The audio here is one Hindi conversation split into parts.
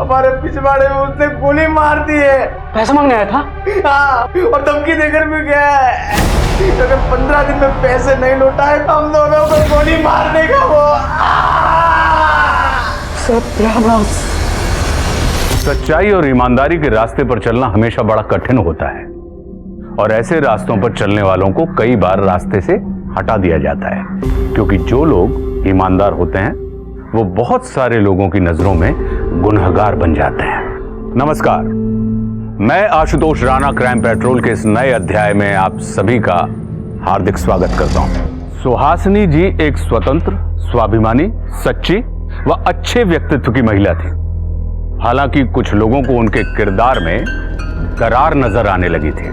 हमारे पिछवाड़े में उसने गोली मार दी है। पैसा मांगने आया था? हाँ, और धमकी देकर भी गया है, अगर 15 दिन में पैसे नहीं लौटाए तो हम दोनों को गोली मार देगा वो। सत्यानाश। सच्चाई और ईमानदारी के रास्ते पर चलना हमेशा बड़ा कठिन होता है और ऐसे रास्तों पर चलने वालों को कई बार रास्ते से हटा दिया जाता है, क्योंकि जो लोग ईमानदार होते हैं वो बहुत सारे लोगों की नजरों में गुनहगार बन जाते हैं। नमस्कार, मैं आशुतोष राणा क्राइम पेट्रोल के इस नए अध्याय में आप सभी का हार्दिक स्वागत करता हूं। सुहासिनी जी एक स्वतंत्र, स्वाभिमानी, सच्ची व अच्छे व्यक्तित्व की महिला थी। हालांकि कुछ लोगों को उनके किरदार में दरार नजर आने लगी थी,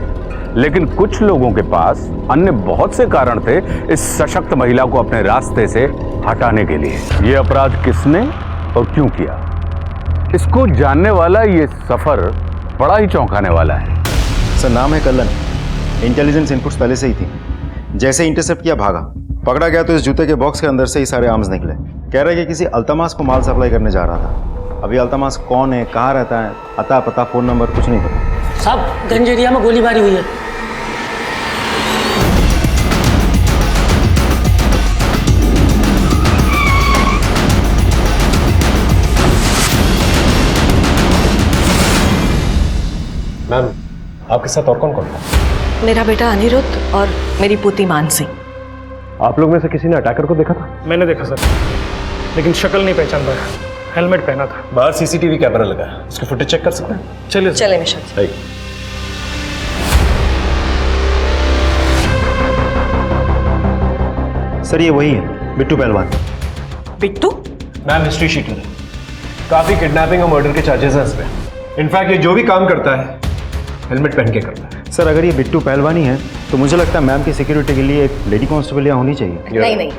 लेकिन कुछ लोगों के पास अन्य बहुत से कारण थे इस सशक्त महिला को अपने रास्ते से हटाने के लिए। यह अपराध किसने और क्यों किया, इसको जानने वाला ये सफर बड़ा ही चौंकाने वाला है। सर, नाम है कल्लन। इंटेलिजेंस इनपुट्स पहले से ही थी। जैसे इंटरसेप्ट किया भागा, पकड़ा गया तो इस जूते के बॉक्स के अंदर से ही सारे आर्म्स निकले। कह रहा है कि किसी अल्तमास को माल सप्लाई करने जा रहा था। अभी अल्तमास कौन है, कहाँ रहता है, अता पता, फोन नंबर कुछ नहीं पता। साहब, गंज एरिया में गोलीबारी हुई है। मैम, आपके साथ और कौन कौन था? मेरा बेटा अनिरुद्ध और मेरी पोती मानसी। आप लोग में से किसी ने अटैकर को देखा था? मैंने देखा सर, लेकिन शक्ल नहीं पहचान पाया। हेलमेट पहना था। बाहर सीसीटीवी कैमरा लगा है, उसकी फुटेज चेक कर सकते हैं? चलिए चले निशांत। सर, ये वही है, बिट्टू पहलवान। बिट्टू? मैम, हिस्ट्री शीट है, काफी किडनैपिंग और मर्डर के चार्जेस हैं इस पे। इनफैक्ट ये जो भी काम करता है हेलमेट पहन के करता है। सर, अगर ये बिट्टू पहलवान ही है तो मुझे लगता है मैम की सिक्योरिटी के लिए एक लेडी कांस्टेबल यहाँ होनी चाहिए। नहीं नहीं,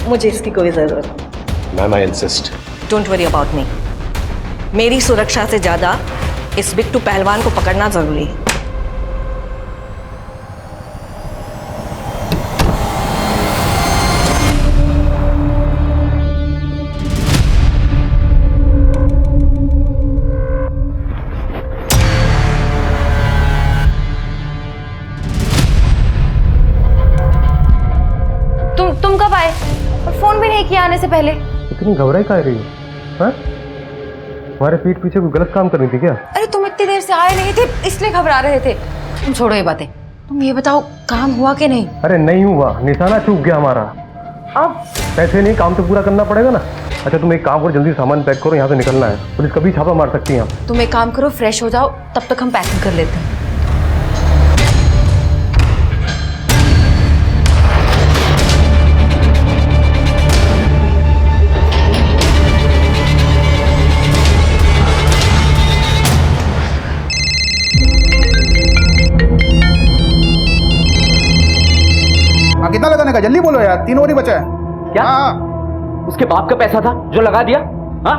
मुझे इसकी कोई जरूरत नहीं। Ma'am, I insist. Don't worry about me. मेरी सुरक्षा से ज्यादा इस बिट्टू पहलवान को पकड़ना जरूरी है। तुम कब आए? और फोन भी नहीं किया आने से पहले। इतनी घबराई काहे रही है? हमारे पीठ पीछे कोई गलत काम करनी थी क्या? अरे तुम इतनी देर से आए नहीं थे, इसलिए घबरा रहे थे। तुम छोड़ो ये बातें, तुम ये बताओ काम हुआ कि नहीं? अरे नहीं हुआ, निशाना चूक गया हमारा। अब पैसे नहीं, काम तो पूरा करना पड़ेगा ना। अच्छा, तुम एक काम करो, जल्दी सामान पैक करो, यहाँ से निकलना है। पुलिस कभी छापा मार सकती है। तुम एक काम करो, फ्रेश हो जाओ, तब तक हम पैकिंग कर लेते हैं। कितना लगाने का, जल्दी बोलो यार, 3 और ही बचा है। क्या? हाँ। उसके बाप का पैसा था जो लगा दिया? हाँ,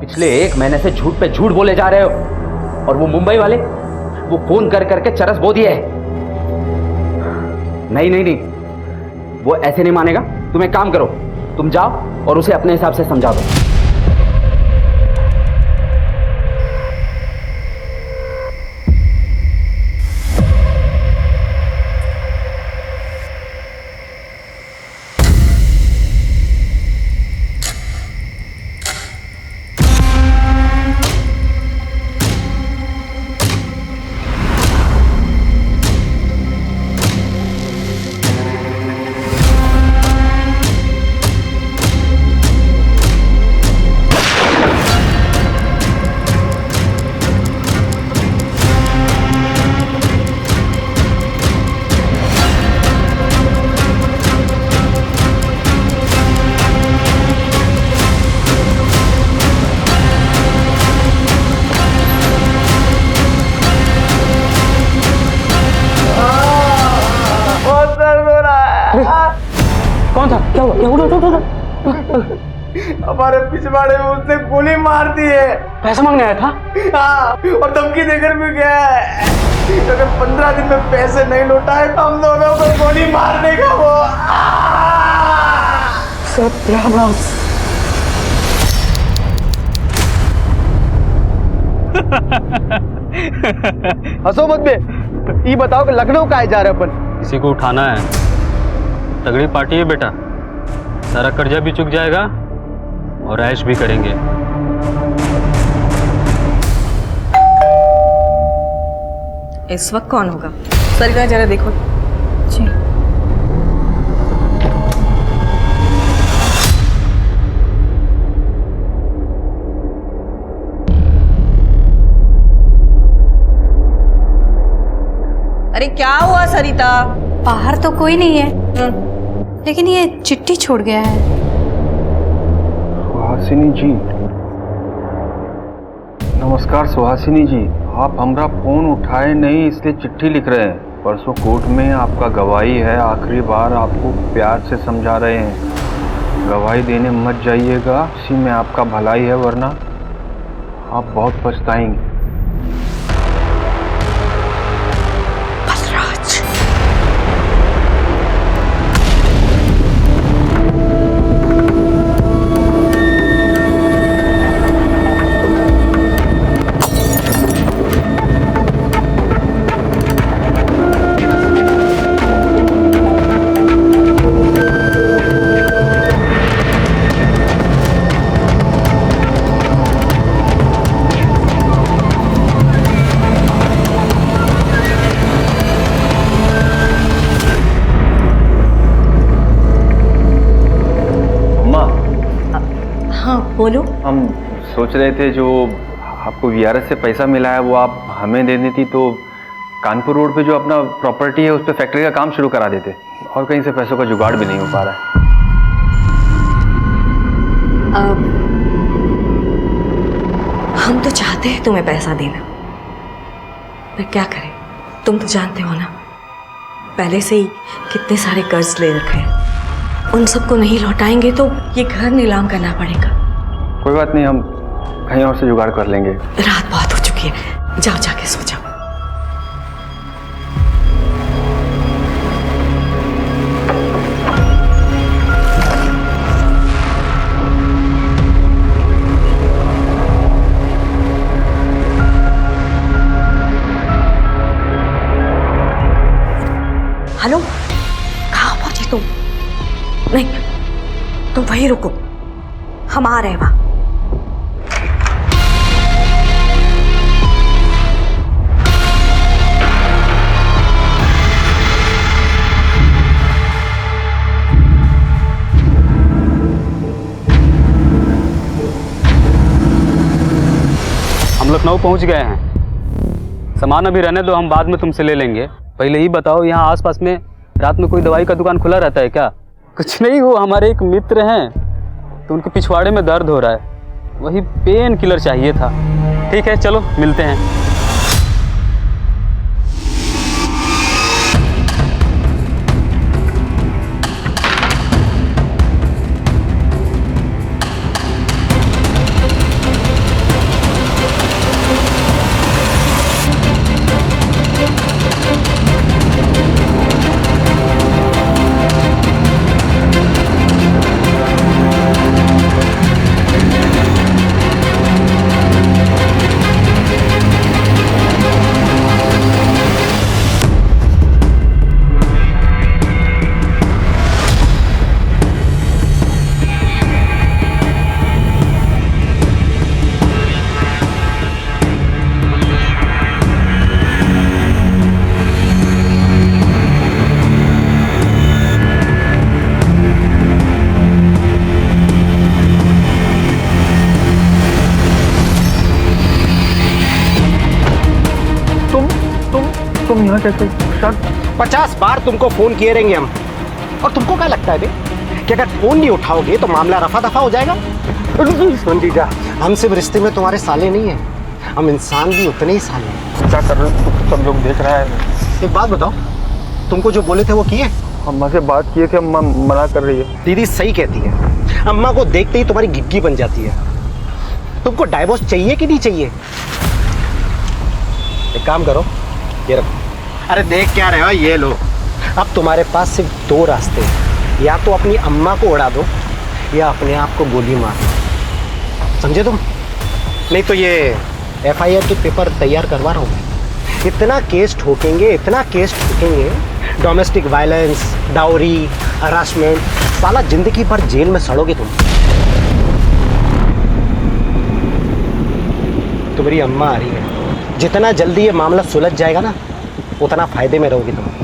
पिछले 1 महीने से झूठ पे झूठ बोले जा रहे हो। और वो मुंबई वाले, वो फोन कर करके चरस बो दिए है। नहीं नहीं नहीं, वो ऐसे नहीं मानेगा। तुम एक काम करो, तुम जाओ और उसे अपने हिसाब से समझा दो। कौन था? क्या हुआ? क्या हुआ? हमारे पिछवाड़े में उसने गोली मार दी है। पैसा मांगने आया था? हाँ, और धमकी देकर भी गया है, अगर 15 दिन में पैसे नहीं लौटाए तो हम दोनों को गोली मार देगा वो। सत्यानाश। हंसो मत बे। ये बताओ कि लखनऊ काहे जा रहे अपन? किसी को उठाना है। तगड़ी पार्टी है बेटा, सारा कर्जा भी चुक जाएगा और ऐश भी करेंगे। इस वक्त कौन होगा? सर का जरा देखो। जी। अरे क्या हुआ सरिता? बाहर तो कोई नहीं है, लेकिन ये चिट्ठी छोड़ गया है। सुहासिनी जी, नमस्कार सुहासिनी जी। आप हमारा फोन उठाए नहीं इसलिए चिट्ठी लिख रहे हैं। परसों कोर्ट में आपका गवाही है, आखिरी बार आपको प्यार से समझा रहे हैं, गवाही देने मत जाइएगा, इसी में आपका भलाई है, वरना आप बहुत पछताएंगे। बोलो। हम सोच रहे थे जो आपको वीआरएस से पैसा मिला है वो आप हमें दे देती तो कानपुर रोड पे जो अपना प्रॉपर्टी है उस पर फैक्ट्री का काम शुरू करा देते, और कहीं से पैसों का जुगाड़ भी नहीं हो पा रहा है। हम तो चाहते हैं तुम्हें पैसा देना, पर क्या करें, तुम तो जानते हो ना पहले से ही कितने सारे कर्ज ले रखे हैं। उन सबको नहीं लौटाएंगे तो ये घर नीलाम करना पड़ेगा। कोई बात नहीं, हम कहीं और से जुगाड़ कर लेंगे। रात बहुत हो चुकी है, जाओ जाके सो जाओ। हेलो, कहाँ पहुंची तुम? नहीं, तुम वहीं रुको, हम आ रहे हैं वहां। हम लखनऊ पहुंच गए हैं। सामान अभी रहने दो, हम बाद में तुमसे ले लेंगे। पहले ही बताओ, यहाँ आसपास में रात में कोई दवाई का दुकान खुला रहता है क्या? कुछ नहीं, वो हमारे एक मित्र हैं तो उनके पिछवाड़े में दर्द हो रहा है, वही पेन किलर चाहिए था। ठीक है, चलो मिलते हैं। तुम यहाँ कैसे? 50 बार तुमको फोन किए रहेंगे हम, और तुमको क्या लगता है बे कि अगर फोन नहीं उठाओगे तो मामला रफा दफा हो जाएगा? सुन जीजा, हम सिर्फ रिश्ते में तुम्हारे साले नहीं हैं, हम इंसान भी उतने ही साले हैं। क्या कर रहे हो? सब लोग देख रहा है। एक बात बताओ, तुमको जो बोले थे वो किए? अम्मा से बात किए थे, अम्मा मना कर रही है। दीदी सही कहती है, अम्मा को देखते ही तुम्हारी गिग्गी बन जाती है। तुमको डाइवोर्स चाहिए कि नहीं चाहिए? एक काम करो, ये रखो। अरे देख क्या रहे हो, ये लो। अब तुम्हारे पास सिर्फ 2 रास्ते हैं, या तो अपनी अम्मा को उड़ा दो या अपने आप को गोली मार दो, समझे तुम? नहीं तो ये FIR के पेपर तैयार करवा रहा हूँ मैं। इतना केस ठोकेंगे, इतना केस ठोकेंगे, डोमेस्टिक वायलेंस, डाउरी, हरासमेंट, साला जिंदगी भर जेल में सड़ोगे तुम। तुम्हारी अम्मा आ रही है, जितना जल्दी ये मामला सुलझ जाएगा ना, उतना फायदे में रहोगे तुम।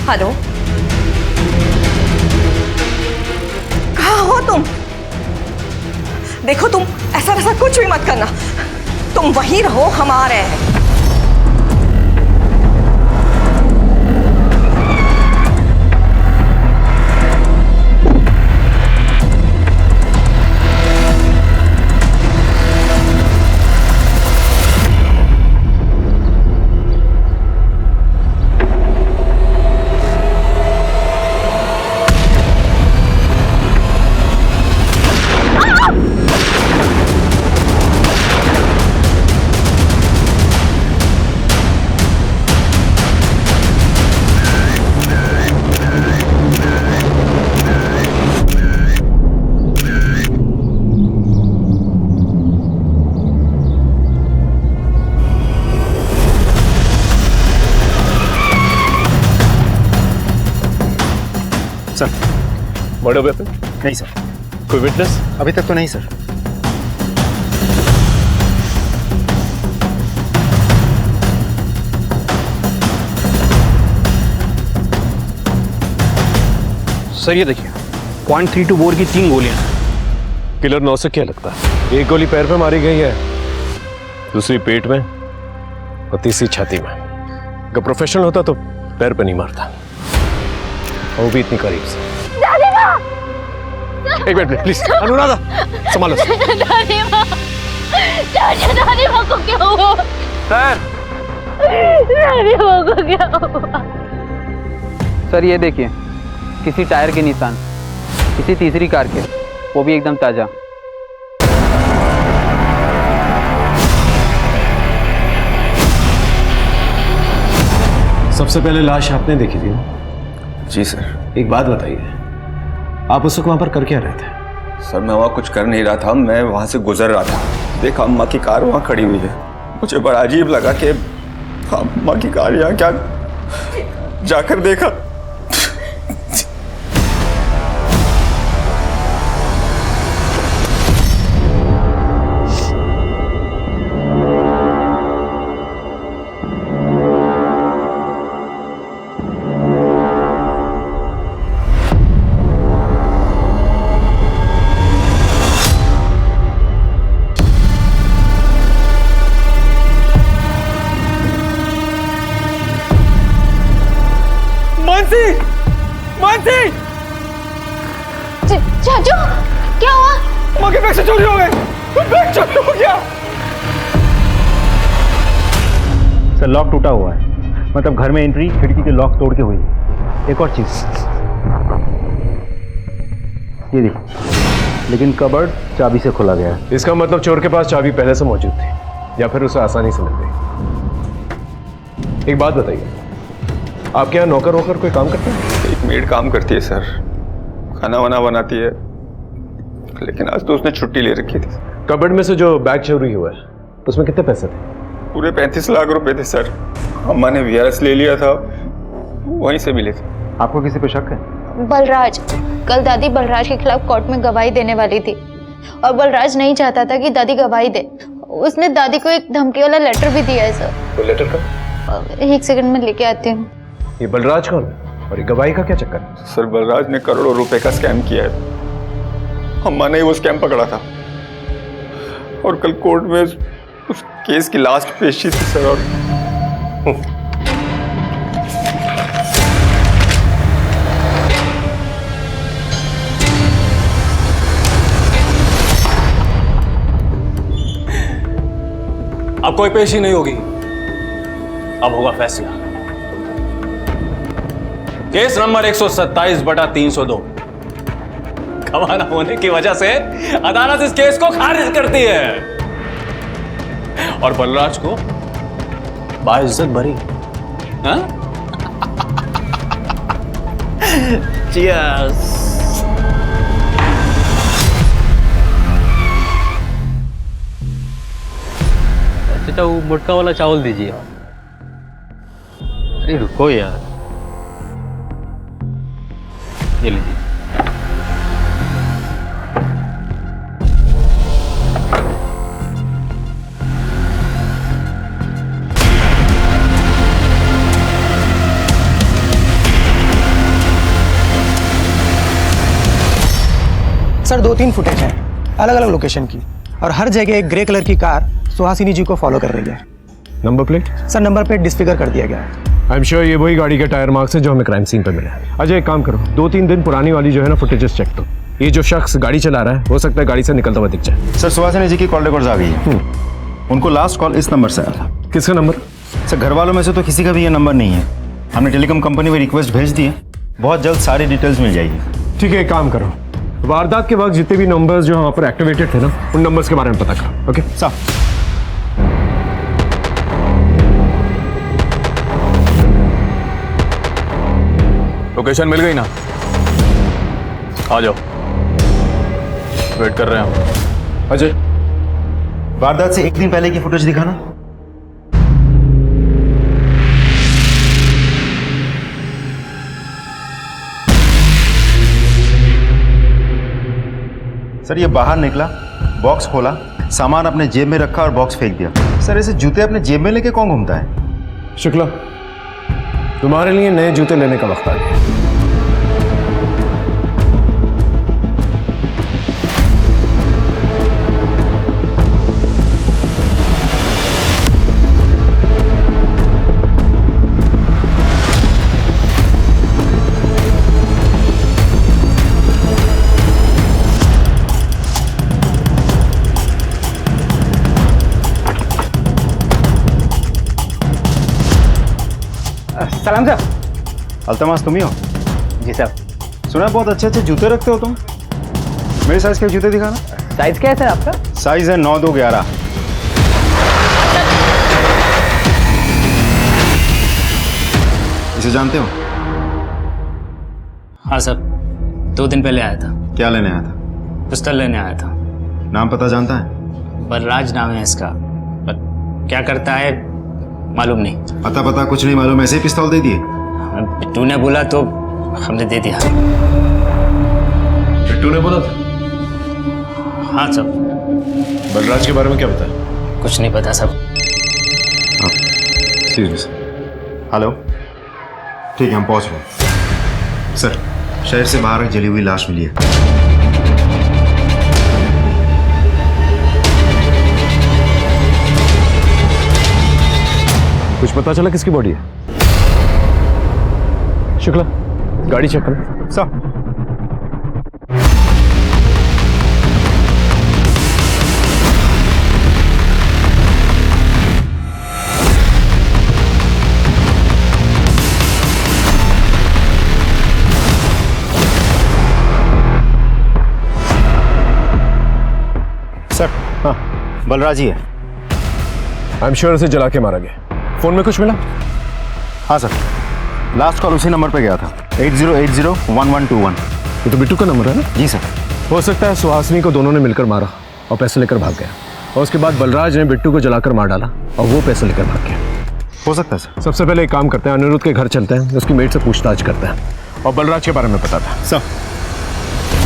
हेलो, कहाँ हो तुम? देखो तुम ऐसा वैसा कुछ भी मत करना, तुम वहीं रहो, हम आ रहे हैं। Sir, murder weapon? नहीं सर। कोई विटनेस? अभी तक तो नहीं सर। सर ये देखिए, .32 बोर की 3 गोलियां। किलर 9 से क्या लगता है? एक गोली पैर पे मारी गई है, दूसरी पेट में और तीसरी छाती में। अगर प्रोफेशनल होता तो पैर पे नहीं मारता, वो भी इतनी करीब से। एक मिनट प्लीज, अनुराधा संभालो। दादी माँ को क्या हुआ? सर, दादी माँ को क्या हुआ? सर ये देखिए, किसी टायर के निशान, किसी तीसरी कार के, वो भी एकदम ताजा। सबसे पहले लाश आपने देखी थी ना? जी सर। एक बात बताइए, आप उस वक्त वहां पर कर क्या रहे थे? सर मैं वहाँ कुछ कर नहीं रहा था, मैं वहाँ से गुजर रहा था, देखा अम्मा की कार वहाँ खड़ी हुई है। मुझे बड़ा अजीब लगा कि अम्मा की कार यहाँ क्या, जाकर देखा मानसी! चाचू, क्या हुआ? अम्मा के बैग से चोरी हो गए, बैग चोरी हो गया। सर लॉक टूटा हुआ है, मतलब घर में एंट्री खिड़की के लॉक तोड़ के हुई। एक और चीज ये देखिए, लेकिन कबर्ड चाबी से खोला गया है। इसका मतलब चोर के पास चाबी पहले से मौजूद थी, या फिर उसे आसानी से मिल गई। एक बात बताइए, आपके यहाँ नौकर वोकर कोई काम करता है? एक मेड काम करती है सर, खाना वाना बनाती है, लेकिन आज तो उसने छुट्टी ले रखी थी। कबर्ड में से जो बैग चोरी हुआ है उसमें कितने पैसे थे? पूरे 35 लाख रुपए थे सर। अम्मा ने वीआरएस ले लिया था, वहीं से मिले थे। आपको किसी पे शक है? बलराज, कल दादी बलराज के खिलाफ कोर्ट में गवाही देने वाली थी और बलराज नहीं चाहता था कि दादी गवाही दे। उसने दादी को एक धमकी वाला लेटर भी दिया है सर। तो लेटर का? एक सेकंड में लेके आती हूँ। ये बलराज कौन है और ये गवाही का क्या चक्कर? सर बलराज ने करोड़ों रुपए का स्कैम किया है। अम्मा ने वो स्कैम पकड़ा था और कल कोर्ट में उस केस की लास्ट पेशी थी सर। और अब कोई पेशी नहीं होगी, अब होगा फैसला। केस नंबर 127/302 गवाह न होने की वजह से अदालत इस केस को खारिज करती है और बलराज को बाइज्जत भरी। हाँ? Cheers. चाचा वो मोटका वाला चावल दीजिए। अरे रुको यार, ये लीजिए। सर 2-3 फुटेज है अलग अलग लोकेशन की और हर जगह एक ग्रे कलर की कार सुहासिनी जी को फॉलो कर रही है। Number plate? Sir number plate disfigure कर दिया गया है। आई एम श्योर ये वही गाड़ी के टायर मार्क्स हैं जो हमें क्राइम सीन पे मिले हैं। अजय एक काम करो, 2-3 दिन पुरानी वाली जो है ना फुटेजेस चेक करो। ये जो शख्स गाड़ी चला रहा है हो सकता है गाड़ी से निकलता हुआ दिख जाए। सर सुहासिनी जी की कॉल रिकॉर्ड्स आ गई है। उनको लास्ट कॉल इस नंबर से आया था। किसका नंबर? सर घर वालों में से तो किसी का भी ये नंबर नहीं है। हमने टेलीकॉम कंपनी में रिक्वेस्ट भेज दी है, बहुत जल्द सारी डिटेल्स मिल जाएगी। ठीक है, एक काम करो, वारदात के वक्त जितने भी नंबर्स जो वहाँ पर एक्टिवेटेड थे ना उन नंबर्स के बारे में पता करो। ओके साहब। लोकेशन मिल गई ना? आ जाओ, वेट कर रहे हैं हम। अजय वारदात से एक दिन पहले की फुटेज दिखाना। सर ये बाहर निकला, बॉक्स खोला, सामान अपने जेब में रखा और बॉक्स फेंक दिया। सर ऐसे जूते अपने जेब में लेके कौन घूमता है? शुक्ला, तुम्हारे लिए नए जूते लेने का वक्त आ गया। सलाम सर। अल्तमास तुम ही हो? जी सर। सुना बहुत अच्छे अच्छे जूते रखते हो तुम। मेरे साइज के जूते दिखाना। साइज क्या है सर आपका? साइज है 9-2-11। इसे जानते हो? हाँ सर, 2 दिन पहले आया था। क्या लेने आया था? पिस्तौल लेने आया था। नाम पता जानता है? बलराज नाम है इसका, पर क्या करता है मालूम नहीं। अता पता कुछ नहीं मालूम, ऐसे ही पिस्तौल दे दिए? बिट्टू ने बोला तो हमने दे दिया। बिट्टू ने बोला था? हाँ सर। बलराज के बारे में क्या पता है? कुछ नहीं पता सब। सीरियस? हेलो, ठीक है हम पहुंच रहे हैं। सर, शहर से बाहर एक जली हुई लाश मिली है। कुछ पता चला किसकी बॉडी है? शुक्ला, गाड़ी चेक करो। सर सर हाँ बलराज ही है। आई एम श्योर उसे जला के मारा गया। फोन में कुछ मिला? हाँ सर, लास्ट कॉल उसी नंबर पे गया था, 80801121। ये तो बिट्टू का नंबर है ना? जी सर। हो सकता है सुहासिनी को दोनों ने मिलकर मारा और पैसे लेकर भाग गया, और उसके बाद बलराज ने बिट्टू को जलाकर मार डाला और वो पैसे लेकर भाग गया। हो सकता है सर। सबसे पहले एक काम करते हैं, अनिरुद्ध के घर चलते हैं, उसकी मेड से पूछताछ करते हैं और बलराज के बारे में पता था। सर,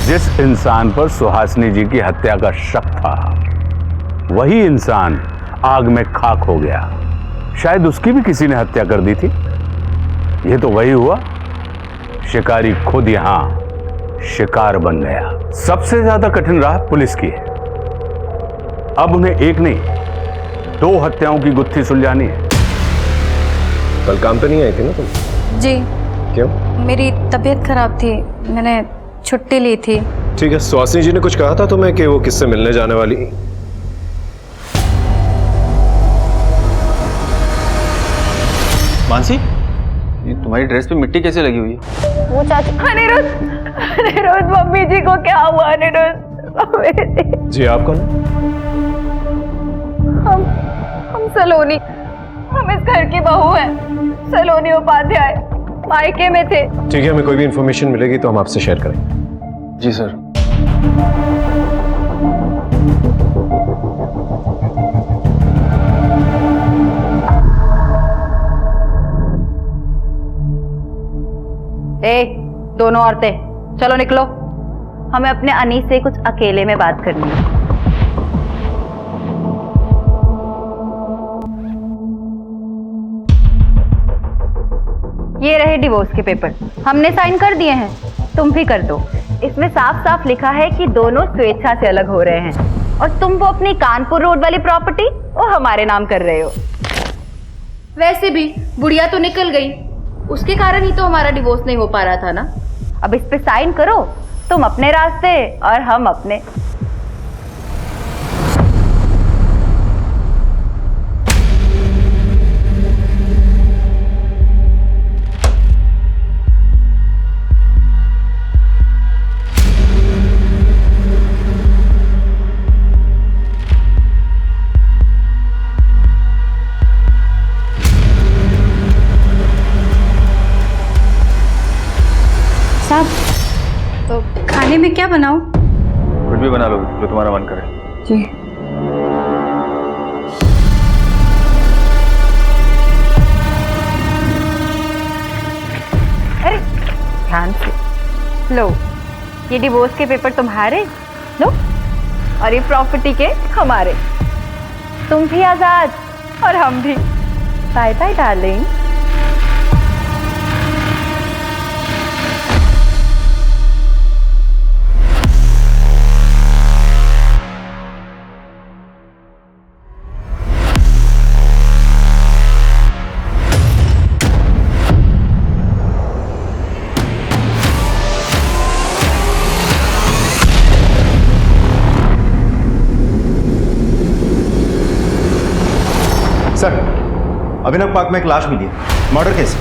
जिस इंसान पर सुहासिनी जी की हत्या का शक था वही इंसान आग में खाक हो गया। शायद उसकी भी किसी ने हत्या कर दी थी। यह तो वही हुआ, शिकारी खुद यहां शिकार बन गया। सबसे ज्यादा कठिन राह पुलिस की है। अब उन्हें एक नहीं 2 हत्याओं की गुत्थी सुलझानी है। कल काम पे नहीं आई थी ना तुम? जी। क्यों? मेरी तबीयत खराब थी, मैंने छुट्टी ली थी। ठीक है, सुहासिनी जी ने कुछ कहा था तुम्हें कि वो किससे मिलने जाने वाली? मानसी, ये तुम्हारी ड्रेस पे मिट्टी कैसे लगी हुई है? वो चाची। अनिरुद्ध, मम्मी जी को क्या हुआ? अनिरुद्ध जी, आप कौन? हम सलोनी, हम इस घर की बहू हैं। सलोनी उपाध्याय, मायके में थे। ठीक है, हमें कोई भी इंफॉर्मेशन मिलेगी तो हम आपसे शेयर करेंगे। जी सर। दोनों औरतें चलो निकलो, हमें अपने अनीस से कुछ अकेले में बात करनी है। ये रहे डिवोर्स के पेपर, हमने साइन कर दिए हैं, तुम भी कर दो। इसमें साफ साफ लिखा है कि दोनों स्वेच्छा से अलग हो रहे हैं और तुम वो अपनी कानपुर रोड वाली प्रॉपर्टी वो हमारे नाम कर रहे हो। वैसे भी बुढ़िया तो निकल गई, उसके कारण ही तो हमारा डिवोर्स नहीं हो पा रहा था ना। अब इस पे साइन करो, तुम अपने रास्ते और हम अपने। तो खाने में क्या बनाऊं? कुछ भी बना लो जो तुम्हारा मन करे। जी। अरे ध्यान से लो, ये डिवोर्स के पेपर तुम्हारे लो और ये प्रॉपर्टी के हमारे। तुम भी आजाद और हम भी। Bye bye darling. Sir, Abhinav park में एक लाश मिली है, मर्डर केस।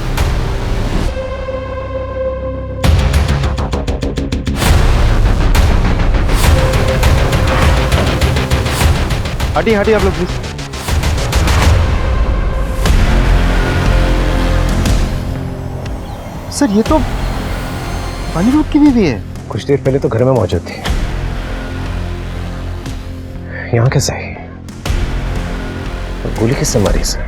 हटिए हटिए आप लोग प्लीज। सर, ये तो अनिरुद्ध की बीवी है। कुछ देर पहले तो घर में मौजूद थी, यहाँ कैसे आई? गोली किससे मारी इसे?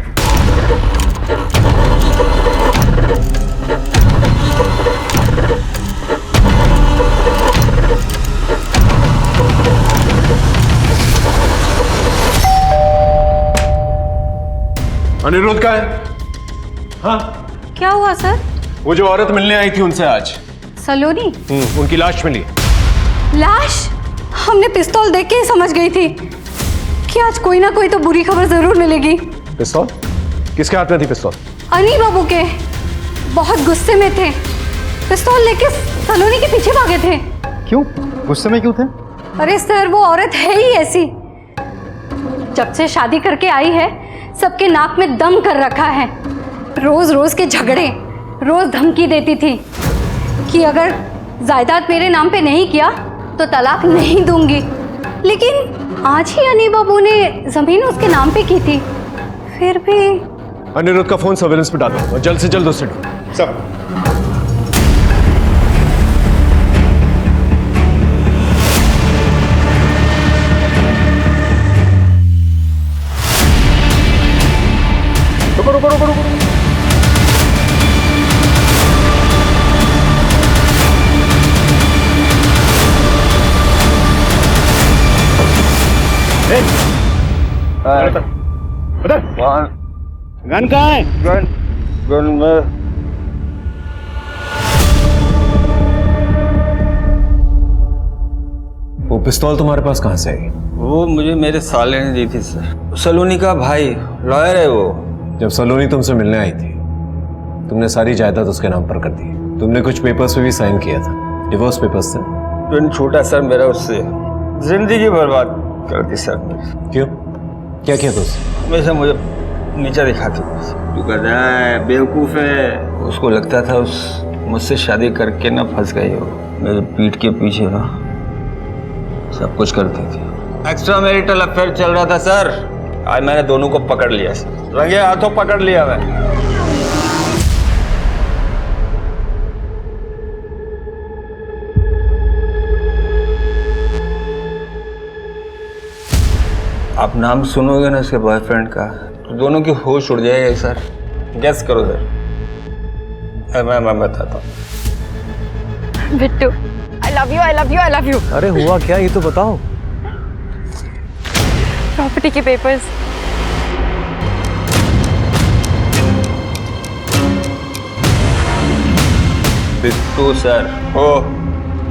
अनिरुद्ध का है? हाँ। क्या हुआ सर? वो जो औरत मिलने आई थी उनसे आज सलोनी? उनकी लाश मिली। लाश? हमने पिस्तौल देख के ही समझ गई थी कि आज कोई ना कोई तो बुरी खबर जरूर मिलेगी। पिस्तौल? किसके हाथ में थी पिस्तौल? अनी बाबू के। बहुत गुस्से में थे, पिस्तौल लेके सलोनी के पीछे भागे थे। क्यों? गुस्से में क्यों थे? अरे सर, वो औरत है ही ऐसी। जब से शादी करके आई है सबके नाक में दम कर रखा है। रोज रोज के झगड़े, रोज धमकी देती थी कि अगर जायदाद मेरे नाम पे नहीं किया तो तलाक नहीं दूंगी। लेकिन आज ही अनी बाबू ने जमीन उसके नाम पे की थी, फिर भी। अनिरुद्ध का फोन सर्वेलेंस पे डालो और जल्द से जल्द उससे ढूंढो। सब गन कहाँ है? गन में वो पिस्तौल तुम्हारे पास कहाँ से आई? वो मुझे मेरे साले ने दी थी सर। सलोनी का भाई लॉयर है वो। जब सलोनी तुमसे मिलने आई थी तुमने सारी जायदाद उसके नाम पर कर दी। तुमने कुछ पेपर्स पे भी साइन किया था, डिवोर्स पेपर्स थे। ट्विन छोटा सर मेरा उससे जिंदगी बर्बाद कर दी सर। क्यों? क्या किया तुझसे? हमेशा मुझे नीचा दिखाती। तू गधा है, बेवकूफ है। उसको लगता था उस मुझसे शादी करके ना फंस गई हो। मेरे पीठ के पीछे ना सब कुछ करती थी। एक्स्ट्रा मैरिटल अफेयर चल रहा था सर। आज मैंने दोनों को पकड़ लिया सर, रंगे हाथों पकड़ लिया मैं। आप नाम सुनोगे ना उसके बॉयफ्रेंड का तो दोनों की होश उड़ जाएगी सर। गेस करो सर। मैं बताता हूँ। Bittu, I love you, I love you, I love you. अरे हुआ क्या ये तो बताओ। प्रॉपर्टी के पेपर्स। बिट्टू सर, ओ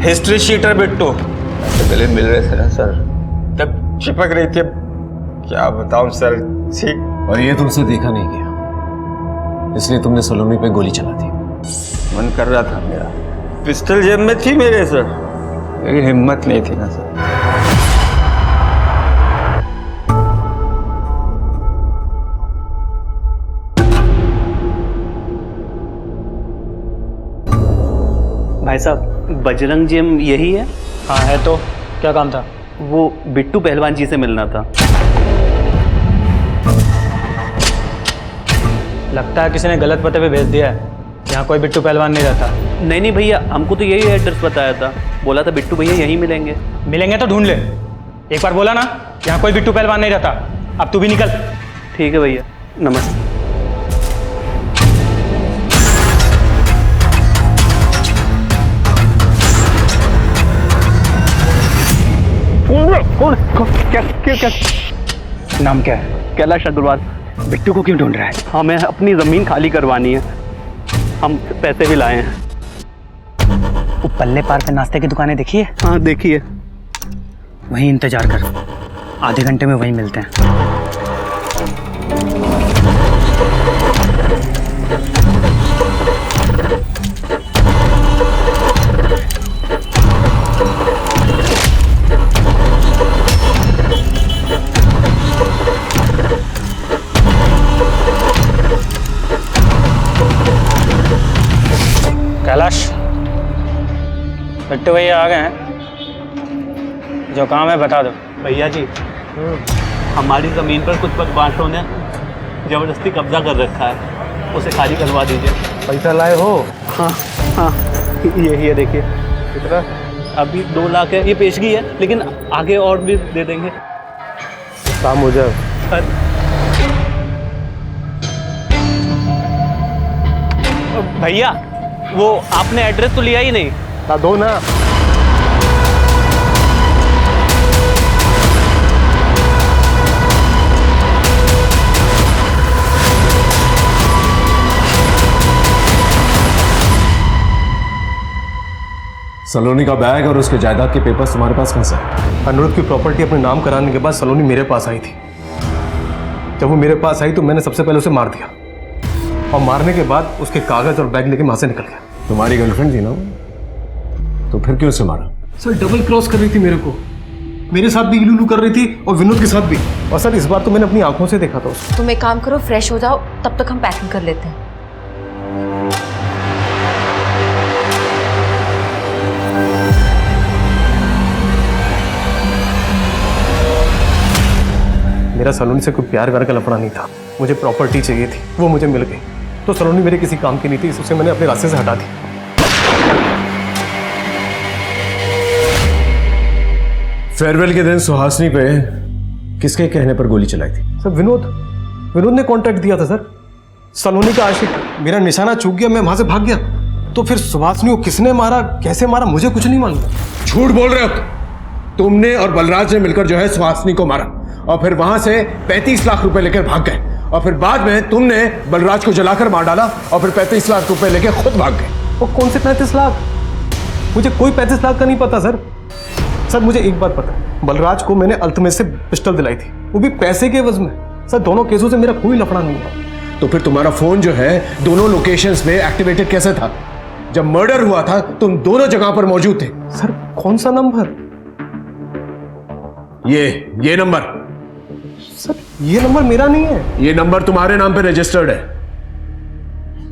हिस्ट्री शीटर बिट्टू। ऐसे गले मिल रहे थे ना सर, तब चिपक रही थी। क्या बताऊं सर। ठीक। और ये तुमसे देखा नहीं गया इसलिए तुमने सलोनी पे गोली चला दी। मन कर रहा था मेरा, पिस्टल जेब में थी मेरे सर, लेकिन हिम्मत नहीं थी ना सर। भाई साहब, बजरंग जिम यही है? हाँ है तो क्या काम था? वो बिट्टू पहलवान जी से मिलना था। लगता है किसी ने गलत पते पे भेज दिया है। यहाँ कोई बिट्टू पहलवान नहीं रहता। नहीं भैया, हमको तो यही एड्रेस बताया था। बोला था बिट्टू भैया यहीं मिलेंगे। मिलेंगे तो ढूंढ ले। एक बार बोला ना यहाँ कोई बिट्टू पहलवान नहीं रहता। अब तू भी निकल। ठीक है भैया, नमस्ते। कौन? क्या? नाम क्या है? कैलाश अग्रवाल। बिट्टू को क्यों ढूंढ रहा है? हमें अपनी ज़मीन खाली करवानी है, हम पैसे भी लाए हैं। वो पल्ले पार पे नाश्ते की दुकानें देखी है? हाँ देखिए। वहीं इंतजार कर, आधे घंटे में वहीं मिलते हैं। कैलाश, बिट्टू भैया आ गए हैं। जो काम है बता दो। भैया जी, हमारी ज़मीन पर कुछ बदमाशों ने ज़बरदस्ती कब्जा कर रखा है, उसे खाली करवा दीजिए। पैसा लाए हो? हाँ, यही है देखिए। कितना? अभी 2 लाख है, ये पेशगी है, लेकिन आगे और भी दे देंगे। काम हो जाए। भैया, वो आपने एड्रेस तो लिया ही नहीं। ना दो ना। सलोनी का बैग और उसके जायदाद के पेपर्स तुम्हारे पास कहाँ से है? अनिरुद्ध की प्रॉपर्टी अपने नाम कराने के बाद सलोनी मेरे पास आई थी। जब वो मेरे पास आई तो मैंने सबसे पहले उसे मार दिया और मारने के बाद उसके कागज और बैग लेके वहां से निकल गया। तुम्हारी गर्लफ्रेंड थी ना, तो फिर क्यों उसे मारा? सर डबल क्रॉस कर रही थी मेरे को, मेरे साथ भी इलू कर रही थी और विनोद के साथ भी। और सर इस बार तो मैंने अपनी आंखों से देखा था उसको। तुम एक काम करो, फ्रेश हो जाओ, तब तक हम पैकिंग कर लेते हैं। मेरा सलोनी से कोई प्यार व्यार का लफड़ा नहीं था, मुझे प्रॉपर्टी चाहिए थी, वो मुझे मिल गई। तो सलोनी मेरे किसी काम की नहीं थी, उसे मैंने अपने रास्ते से हटा दी। फेयरवेल के दिन सुहासिनी पे किसके कहने पर गोली चलाई थी? सर विनोद ने कॉन्टैक्ट दिया था सर। सलोनी का आशिक, मेरा निशाना चूक गया, मैं वहां से भाग गया। तो फिर सुहासिनी को किसने मारा, कैसे मारा, मुझे कुछ नहीं मालूम। झूठ बोल रहे हो तुमने और बलराज ने मिलकर जो है सुहासिनी को मारा और फिर वहां से 35 लाख रुपए लेकर भाग गए, और फिर बाद में तुमने बलराज को जलाकर मार डाला और फिर 35 लाख रुपए लेकर खुद भाग गए। वो कौन से 35 लाख? मुझे कोई 35 लाख का नहीं पता सर। सर मुझे एक बात पता है, बलराज को मैंने अल्तमश से पिस्टल दिलाई थी, वो भी पैसे के एवज में। सर दोनों केसों से मेरा कोई लफड़ा नहीं है। तो फिर तुम्हारा फोन जो है दोनों लोकेशंस में एक्टिवेटेड कैसे था? जब मर्डर हुआ था तुम दोनों जगह पर मौजूद थे। सर कौन सा नंबर? ये नंबर। सर ये नंबर मेरा नहीं है। ये नंबर तुम्हारे नाम पे रजिस्टर्ड है।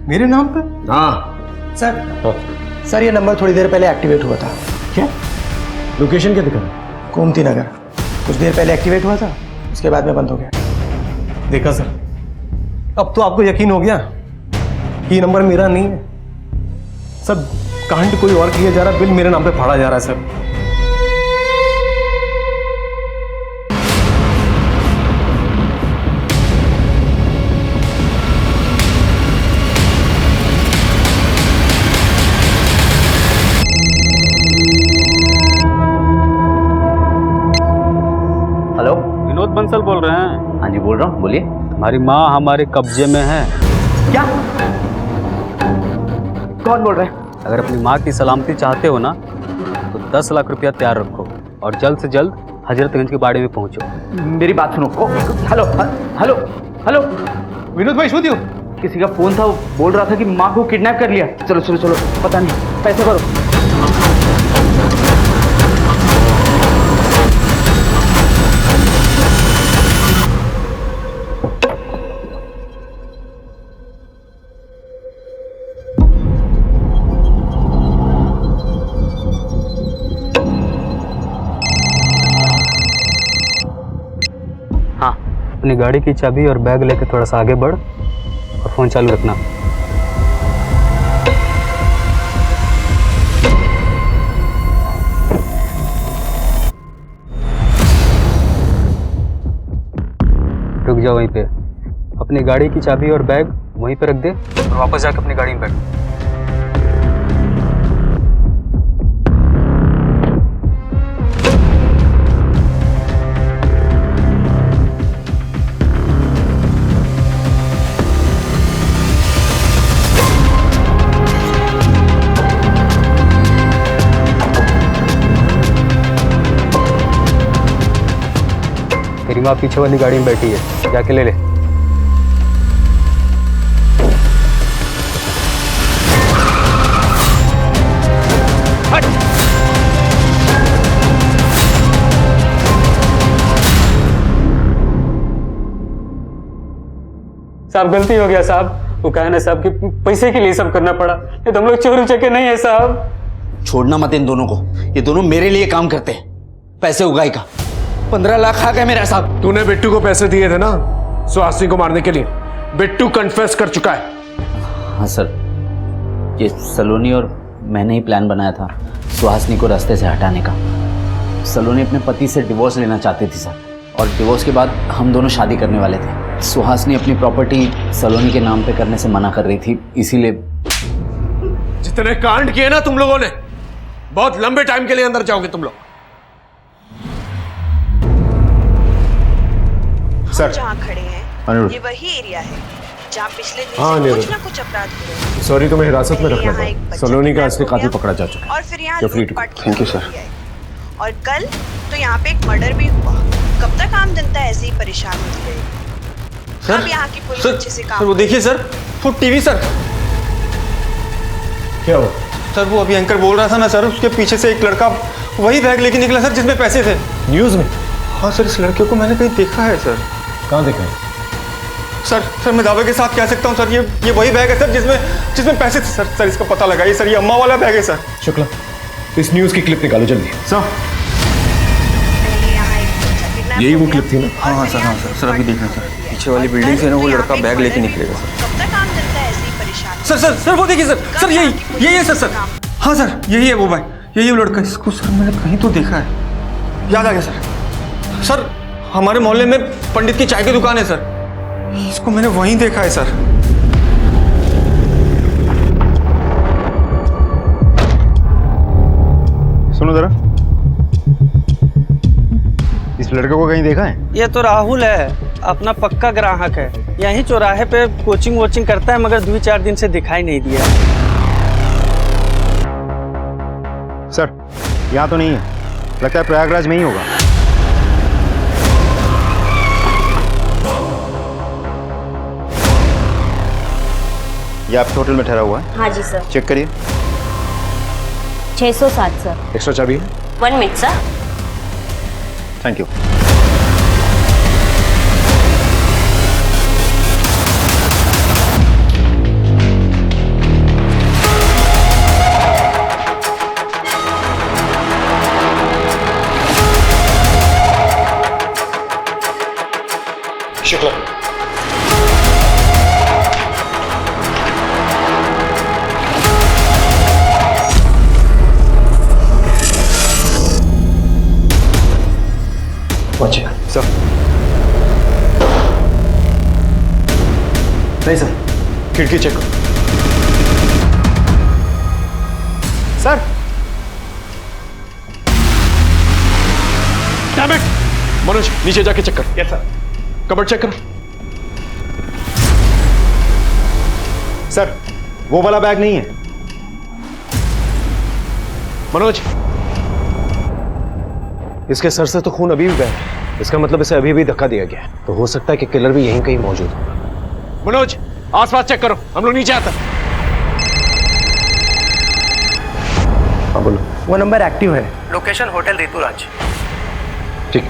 मेरे नाम पे? हाँ सर ये नंबर थोड़ी देर पहले एक्टिवेट हुआ था। क्या लोकेशन क्या दिखा रहा? गोमती नगर कुछ देर पहले एक्टिवेट हुआ था, उसके बाद में बंद हो गया। देखा सर, अब तो आपको यकीन हो गया कि ये नंबर मेरा नहीं है। सर कांड कोई और किया जा रहा, बिल मेरे नाम पे फाड़ा जा रहा है सर। हेलो, विनोद बंसल बोल रहे हैं? हाँ जी बोल रहा हूँ, बोलिए। हमारी माँ हमारे कब्जे में है। क्या? कौन बोल रहे हैं? अगर अपनी माँ की सलामती चाहते हो ना तो 10 लाख रुपया तैयार रखो और जल्द से जल्द हजरतगंज के बाड़े में पहुंचो। मेरी बात सुनो। हेलो हेलो हेलो, विनोद भाई सुनियो, किसी का फोन था, वो बोल रहा था कि माँ को किडनैप कर लिया। चलो चलो चलो, पता नहीं, पैसे करो। हाँ, अपनी गाड़ी की चाबी और बैग लेके थोड़ा सा आगे बढ़ और फ़ोन चालू रखना। रुक जाओ वहीं पे, अपनी गाड़ी की चाबी और बैग वहीं पे रख दे और वापस जाके अपनी गाड़ी में बैठ। तेरी माँ पीछे वाली गाड़ी में बैठी है, जाके ले ले। साहब गलती हो गया साहब, वो कहा ना साहब कि पैसे के लिए सब करना पड़ा, ये तो हम लोग चोर उचके नहीं है साहब। छोड़ना मत इन दोनों को, ये दोनों मेरे लिए काम करते हैं। पैसे उगाई का 15 लाख आ गए मेरा साहब। तूने बिट्टू को पैसे दिए थे ना सुहासिनी को मारने के लिए, बिट्टू कन्फेस कर चुका है। हाँ सर, ये सलोनी और मैंने ही प्लान बनाया था सुहासिनी को रास्ते से हटाने का। सलोनी अपने पति से डिवोर्स लेना चाहती थी सर, और डिवोर्स के बाद हम दोनों शादी करने वाले थे। सुहासिनी अपनी प्रॉपर्टी सलोनी के नाम पे करने से मना कर रही थी, इसीलिए। जितने कांड किए ना तुम लोगों ने, बहुत लंबे टाइम के लिए अंदर जाओगे तुम लोग। सर जहाँ खड़े हैं ये वही एरिया है जहाँ पिछले दिन से कुछ ना कुछ अपराध हुए। सॉरी, तुम्हें हिरासत में रखना था। सलोनी का असली कातिल पकड़ा जा चुका है। और फिर यहाँ थैंक यू सर। और कल तो यहाँ पे एक मर्डर भी हुआ। कब तक आम जनता ऐसे ही परेशान होती रहेगी? सर, अब यहाँ की पुलिस अच्छे से काम। सर वो देखिए सर, वो टीवी सर। क्या हुआ? सर वो अभी एंकर बोल रहा था ना सर, उसके पीछे से एक लड़का वही बैग लेके निकला सर जिसमें पैसे थे। न्यूज में? हाँ सर, इस लड़के को मैंने कहीं देखा है सर। कहाँ देखा है? सर मैं दावे के साथ कह सकता हूँ सर, ये वही बैग है सर जिसमें पैसे थे सर। सर इसका पता लगाइए सर, ये अम्मा वाला बैग है सर। शुक्ला, इस न्यूज की क्लिप निकालो जल्दी। सर यही वो क्लिप थी ना? हाँ सर अभी देखना सर, पीछे वाली बिल्डिंग से ना वो लड़का बैग लेके निकलेगा सर। सर वो देखिए सर यही है सर। हाँ सर यही है वो भाई, यही वो लड़का। इसको सर मैंने कहीं तो देखा है, याद आ गया सर। सर हमारे मोहल्ले में पंडित की चाय की दुकान है सर, इसको मैंने वहीं देखा है सर। सुनो जरा, इस इस लड़के को कहीं देखा है? ये तो राहुल है, अपना पक्का ग्राहक है। यहीं चौराहे पे कोचिंग वोचिंग करता है, मगर 2-4 दिन से दिखाई नहीं दिया। सर यहाँ तो नहीं है, लगता है प्रयागराज में ही होगा। ये आपके होटल में ठहरा हुआ है? हाँ जी सर। चेक करिए। 607 सर। एक्स्ट्रा चाबी है? 1 minute sir. Thank you. Shukla. Sir नहीं सर, खिड़की चेक करो। Sir damn it! मनोज नीचे जाके चेक कर। Yes sir. कबर्ड चेक करो। सर वो वाला बैग नहीं है। मनोज, इसके सर से तो खून अभी भी बह रहा है। इसका मतलब इसे अभी भी धक्का दिया गया है। तो हो सकता है कि किलर भी यहीं कहीं मौजूद हो। मनोज आसपास चेक करो, हम लोग नीचे आते हैं। हाँ बोलो। वो नंबर एक्टिव है। Location hotel Rituraj. ठीक।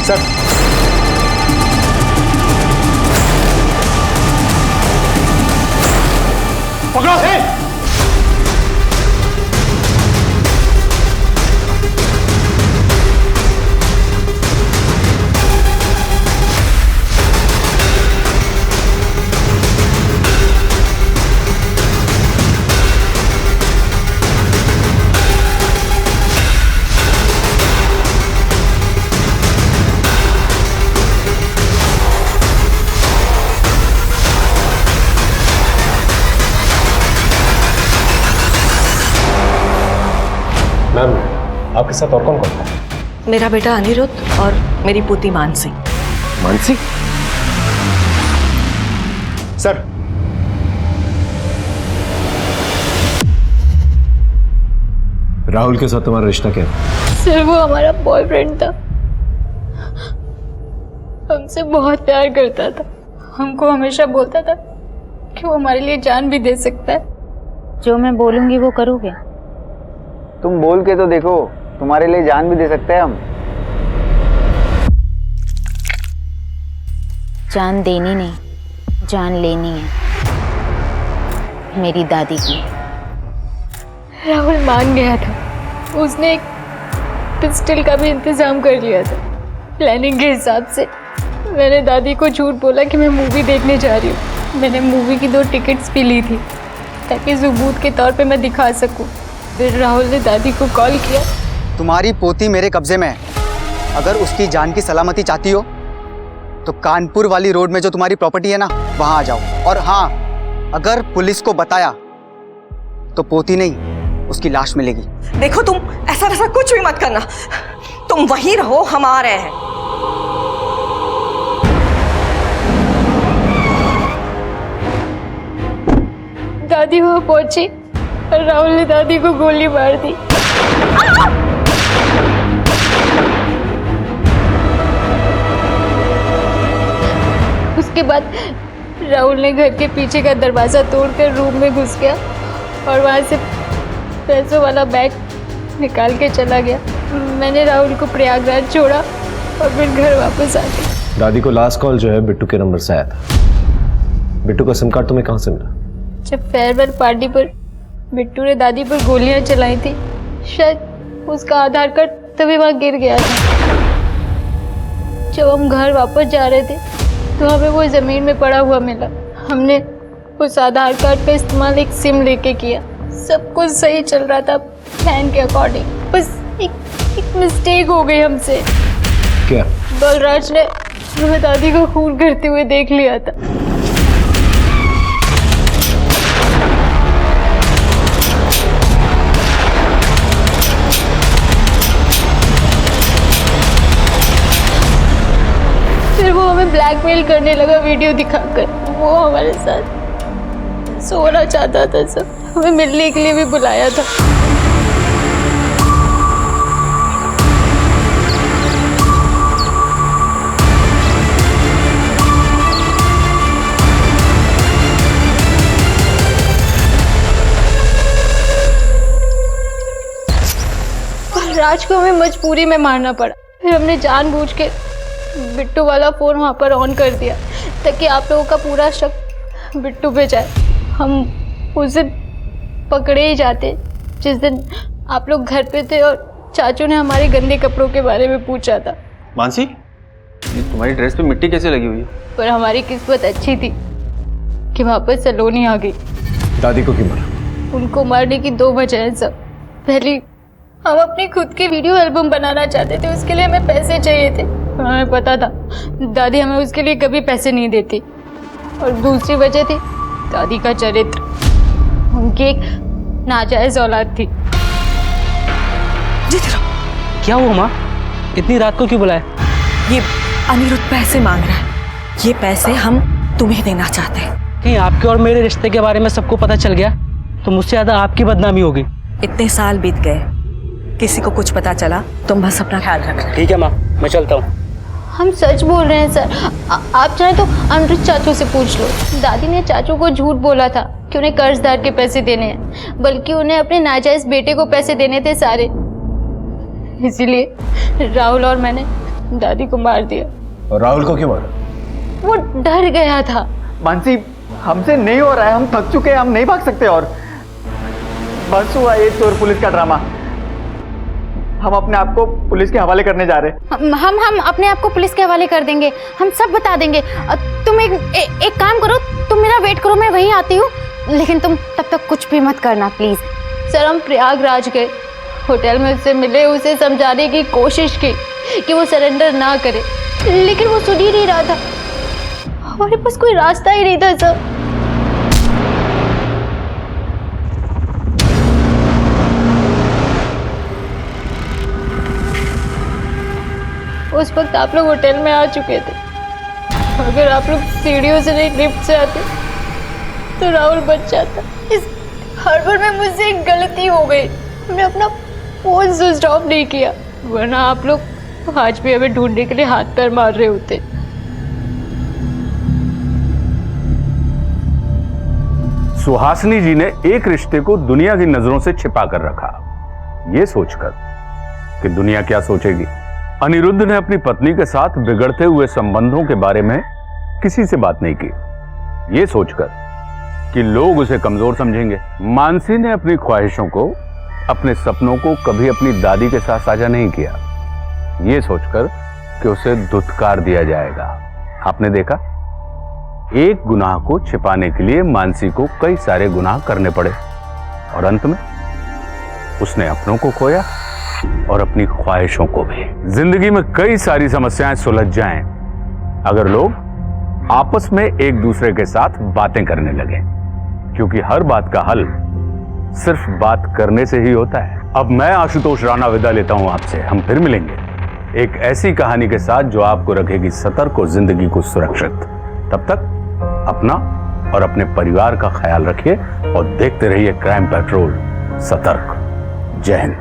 सर पकड़ो। मैम, आपके साथ और कौन कौन था? मेरा बेटा अनिरुद्ध और मेरी पुत्री मानसी। मानसी? सर राहुल के साथ तुम्हारा रिश्ता क्या था? सर वो हमारा बॉयफ्रेंड था, हमसे बहुत प्यार करता था। हमको हमेशा बोलता था कि वो हमारे लिए जान भी दे सकता है। जो मैं बोलूंगी वो करोगे? तुम बोल के तो देखो, तुम्हारे लिए जान भी दे सकते हैं हम। जान देनी नहीं, जान लेनी है, मेरी दादी की। राहुल मान गया था, उसने एक पिस्टल का भी इंतजाम कर लिया था। प्लानिंग के हिसाब से मैंने दादी को झूठ बोला कि मैं मूवी देखने जा रही हूँ। मैंने मूवी की 2 टिकट्स भी ली थी ताकि सबूत के तौर पे मैं दिखा सकूँ। फिर राहुल ने दादी को कॉल किया। तुम्हारी पोती मेरे कब्जे में है। अगर उसकी जान की सलामती चाहती हो तो कानपुर वाली रोड में जो तुम्हारी प्रॉपर्टी है ना, वहां आ जाओ। और हाँ, अगर पुलिस को बताया तो पोती नहीं, उसकी लाश मिलेगी। देखो तुम ऐसा वैसा कुछ भी मत करना, तुम वहीं रहो, हम आ रहे हैं। दादी वहां पहुंची और राहुल ने दादी को गोली मार दी। उसके बाद राहुल ने घर के पीछे का दरवाजा तोड़कर रूम में घुस गया और वहां से पैसों वाला बैग निकाल के चला गया। मैंने राहुल को प्रयागराज छोड़ा और फिर घर वापस आ गई। दादी को लास्ट कॉल जो है बिट्टू के नंबर से आया था। बिट्टू का सिम कार्ड तुम्हें कहाँ से मिला? जब फेयरवेल पार्टी पर बिट्टू ने दादी पर गोलियां चलाई थी, शायद उसका आधार कार्ड तभी वहां गिर गया था। जब हम घर वापस जा रहे थे तो हमें वो जमीन में पड़ा हुआ मिला। हमने उस आधार कार्ड का इस्तेमाल एक सिम लेके किया। सब कुछ सही चल रहा था प्लान के अकॉर्डिंग, बस एक मिस्टेक हो गई हमसे। क्या? बलराज ने हमें दादी को खून करते हुए देख लिया था। ब्लैकमेल करने लगा वीडियो दिखाकर। वो हमारे साथ सोना चाहता था सर, हमें मिलने के लिए भी बुलाया था। राज को हमें मजबूरी में मारना पड़ा। फिर हमने जानबूझ के बिट्टू वाला फ़ोन वहाँ पर ऑन कर दिया ताकि आप लोगों का पूरा शक बिट्टू पे जाए। हम उस दिन पकड़े ही जाते जिस दिन आप लोग घर पे थे और चाचू ने हमारे गंदे कपड़ों के बारे में पूछा था। मानसी, ये तुम्हारी ड्रेस पे मिट्टी कैसे लगी हुई है? पर हमारी किस्मत अच्छी थी कि वहाँ पर सलोनी आ गई। दादी को क्यों मारा? उनको मारने की 2 वजह हैं सब। पहली, हम अपनी खुद की वीडियो एल्बम बनाना चाहते थे, उसके लिए हमें पैसे चाहिए थे। हमें पता था दादी हमें उसके लिए कभी पैसे नहीं देती। और दूसरी वजह थी दादी का चरित्र। उनकी एक नाजायज औलाद थी। क्या हुआ माँ, इतनी रात को क्यों बुलाया? ये अनिरुद्ध पैसे मांग रहा है। ये पैसे हम तुम्हें देना चाहते हैं। कहीं आपके और मेरे रिश्ते के बारे में सबको पता चल गया तो मुझसे ज़्यादा आपकी बदनामी होगी। इतने साल बीत गए, किसी को कुछ पता चला, तुम बस अपना ख्याल रखना। ठीक है माँ, मैं चलता हूँ। हम सच बोल रहे हैं सर। आप चाहें तो अनिरुद्ध चाचू से पूछ लो। दादी ने चाचू को झूठ बोला था कि उन्हें कर्जदार के पैसे देने हैं, बल्कि उन्हें अपने नाजायज बेटे को पैसे देने थे सारे। इसीलिए राहुल और मैंने दादी को मार दिया। और राहुल को क्यों मारा? वो डर गया था। मानसी, हमसे नहीं हो रहा है, हम थक चुके हैं, हम नहीं भाग सकते और बस हुआ ये चोर पुलिस का ड्रामा। हम अपने आप को पुलिस के हवाले करने जा रहे हैं। हम अपने आप को पुलिस के हवाले कर देंगे, हम सब बता देंगे। तुम एक काम करो, तुम मेरा वेट करो, मैं वहीं आती हूँ, लेकिन तुम तब तक कुछ भी मत करना प्लीज। सर, हम प्रयागराज गए, होटल में उससे मिले, उसे समझाने की कोशिश की कि वो सरेंडर ना करे, लेकिन वो सुन ही नहीं रहा था। हमारे पास कोई रास्ता ही नहीं था सर। उस वक्त आप लोग होटल में आ चुके थे। अगर आप लोग सीढ़ियों से नहीं लिफ्ट से आते तो राहुल बच जाता। इस हड़बड़ में मुझसे एक गलती हो गई, हमने अपना फोन स्विच ऑफ नहीं किया, वरना आप लोग आज भी हमें ढूंढने के लिए हाथ पैर मार रहे होते। सुहासिनी जी ने एक रिश्ते को दुनिया की नजरों से छिपा कर रखा, ये सोचकर कि दुनिया क्या सोचेगी। अनिरुद्ध ने अपनी पत्नी के साथ बिगड़ते हुए संबंधों के बारे में किसी से बात नहीं की, ये सोचकर कि लोग उसे कमजोर समझेंगे। मानसी ने अपनी ख्वाहिशों को, अपने सपनों को कभी अपनी दादी के साथ साझा नहीं किया, ये सोचकर कि उसे धुतकार दिया जाएगा। आपने देखा, एक गुनाह को छिपाने के लिए मानसी को कई सारे गुनाह करने पड़े और अंत में उसने अपनों को खोया और अपनी ख्वाहिशों को भी। जिंदगी में कई सारी समस्याएं सुलझ जाएं अगर लोग आपस में एक दूसरे के साथ बातें करने लगे, क्योंकि हर बात का हल सिर्फ बात करने से ही होता है। अब मैं आशुतोष राणा विदा लेता हूं आपसे। हम फिर मिलेंगे एक ऐसी कहानी के साथ जो आपको रखेगी सतर्क और जिंदगी को सुरक्षित। तब तक अपना और अपने परिवार का ख्याल रखिए और देखते रहिए क्राइम पेट्रोल। सतर्क। जय हिंद।